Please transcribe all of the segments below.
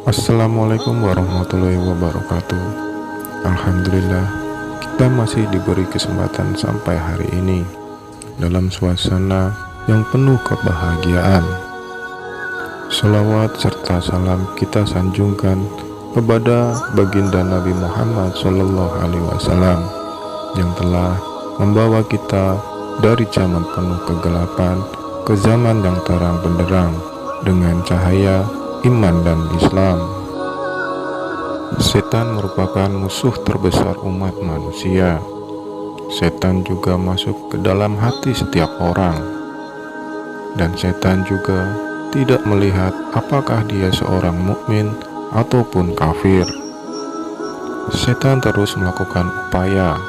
Assalamualaikum warahmatullahi wabarakatuh. Alhamdulillah, kita masih diberi kesempatan sampai hari ini dalam suasana yang penuh kebahagiaan. Salawat serta salam kita sanjungkan kepada baginda Nabi Muhammad SAW yang telah membawa kita dari zaman penuh kegelapan ke zaman yang terang benderang dengan cahaya iman dan Islam. Setan merupakan musuh terbesar umat manusia. Setan juga masuk ke dalam hati setiap orang, dan setan juga tidak melihat apakah dia seorang mukmin ataupun kafir. Setan terus melakukan upaya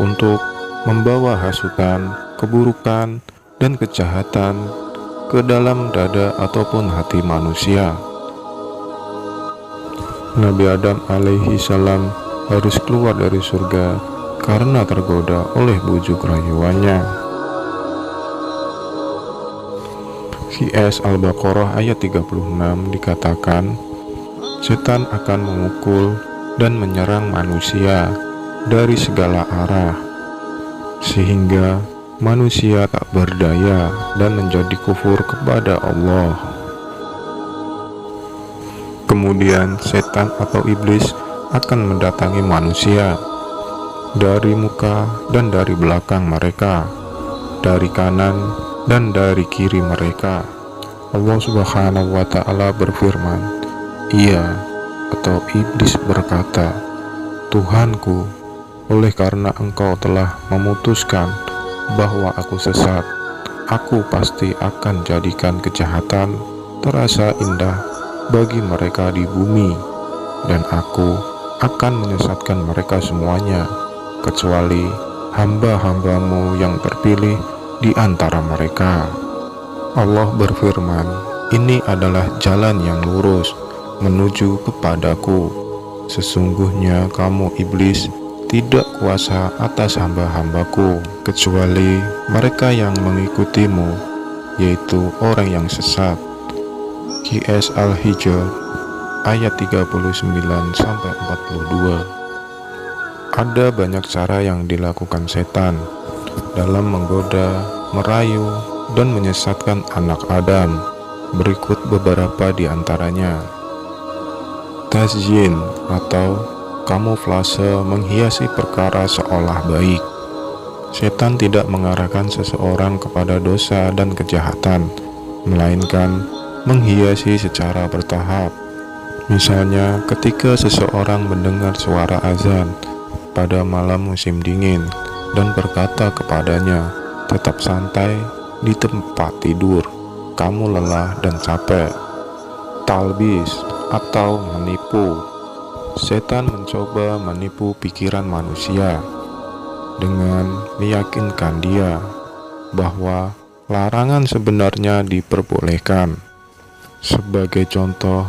untuk membawa hasutan, keburukan, dan kejahatan ke dalam dada ataupun hati manusia. Nabi Adam alaihi salam harus keluar dari surga karena tergoda oleh bujuk rayuannya. QS Al-Baqarah ayat 36 dikatakan, setan akan memukul dan menyerang manusia dari segala arah, sehingga manusia tak berdaya dan menjadi kufur kepada Allah. Kemudian setan atau iblis akan mendatangi manusia dari muka dan dari belakang mereka, dari kanan dan dari kiri mereka. Allah Subhanahu wa Ta'ala berfirman, ia atau iblis berkata, Tuhanku, oleh karena engkau telah memutuskan bahwa aku sesat, aku pasti akan jadikan kejahatan terasa indah bagi mereka di bumi, dan aku akan menyesatkan mereka semuanya, kecuali hamba-hambamu yang terpilih di antara mereka. Allah berfirman, ini adalah jalan yang lurus menuju kepadaku. Sesungguhnya kamu iblis tidak kuasa atas hamba-hambaku, kecuali mereka yang mengikutimu, yaitu orang yang sesat. QS Al-Hijr ayat 39-42. Ada banyak cara yang dilakukan setan dalam menggoda, merayu, dan menyesatkan anak Adam. Berikut beberapa di antaranya. Tazyin atau kamuflase menghiasi perkara seolah baik. Setan tidak mengarahkan seseorang kepada dosa dan kejahatan, melainkan menghiasi secara bertahap. Misalnya, ketika seseorang mendengar suara azan pada malam musim dingin dan berkata kepadanya, tetap santai di tempat tidur, kamu lelah dan capek. Talbis atau menipu. Setan mencoba menipu pikiran manusia dengan meyakinkan dia bahwa larangan sebenarnya diperbolehkan. Sebagai contoh,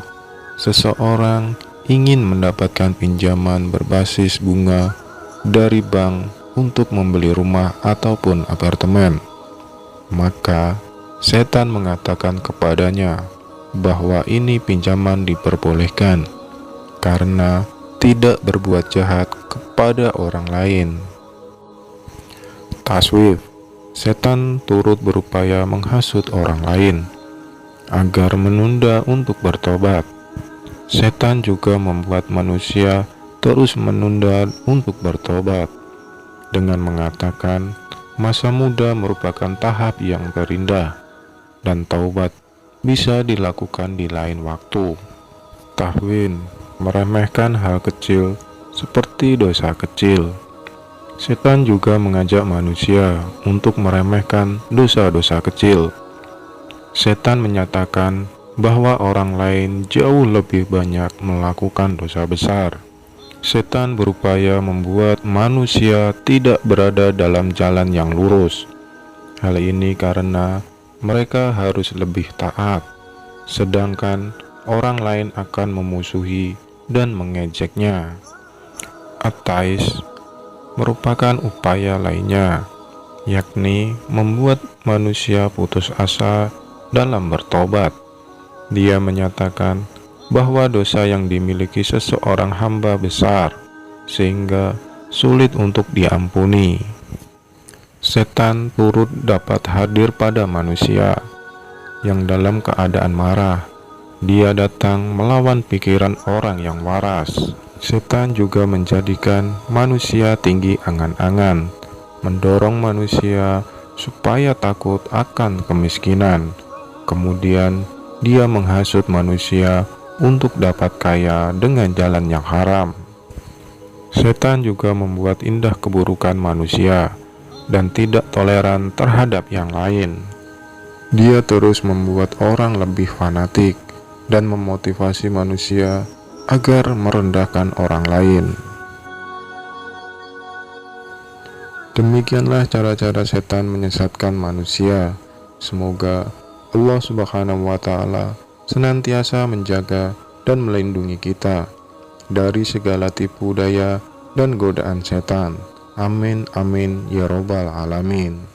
seseorang ingin mendapatkan pinjaman berbasis bunga dari bank untuk membeli rumah ataupun apartemen. Maka setan mengatakan kepadanya bahwa ini pinjaman diperbolehkan karena tidak berbuat jahat kepada orang lain. Taswif. Setan turut berupaya menghasut orang lain agar menunda untuk bertobat. Setan juga membuat manusia terus menunda untuk bertobat dengan mengatakan masa muda merupakan tahap yang terindah dan taubat bisa dilakukan di lain waktu. Tahwin. Meremehkan hal kecil seperti dosa kecil. Setan juga mengajak manusia untuk meremehkan dosa-dosa kecil. Setan menyatakan bahwa orang lain jauh lebih banyak melakukan dosa besar. Setan berupaya membuat manusia tidak berada dalam jalan yang lurus. Hal ini karena mereka harus lebih taat, sedangkan orang lain akan memusuhi dan mengejeknya. Ateis merupakan upaya lainnya, yakni membuat manusia putus asa dalam bertobat. Dia menyatakan bahwa dosa yang dimiliki seseorang hamba besar, sehingga sulit untuk diampuni. Setan turut dapat hadir pada manusia yang dalam keadaan marah. Dia datang melawan pikiran orang yang waras. Setan juga menjadikan manusia tinggi angan-angan, mendorong manusia supaya takut akan kemiskinan. Kemudian dia menghasut manusia untuk dapat kaya dengan jalan yang haram. Setan juga membuat indah keburukan manusia dan tidak toleran terhadap yang lain. Dia terus membuat orang lebih fanatik dan memotivasi manusia agar merendahkan orang lain. Demikianlah cara-cara setan menyesatkan manusia. Semoga Allah Subhanahu wa Ta'ala senantiasa menjaga dan melindungi kita dari segala tipu daya dan godaan setan. Amin amin ya robbal alamin.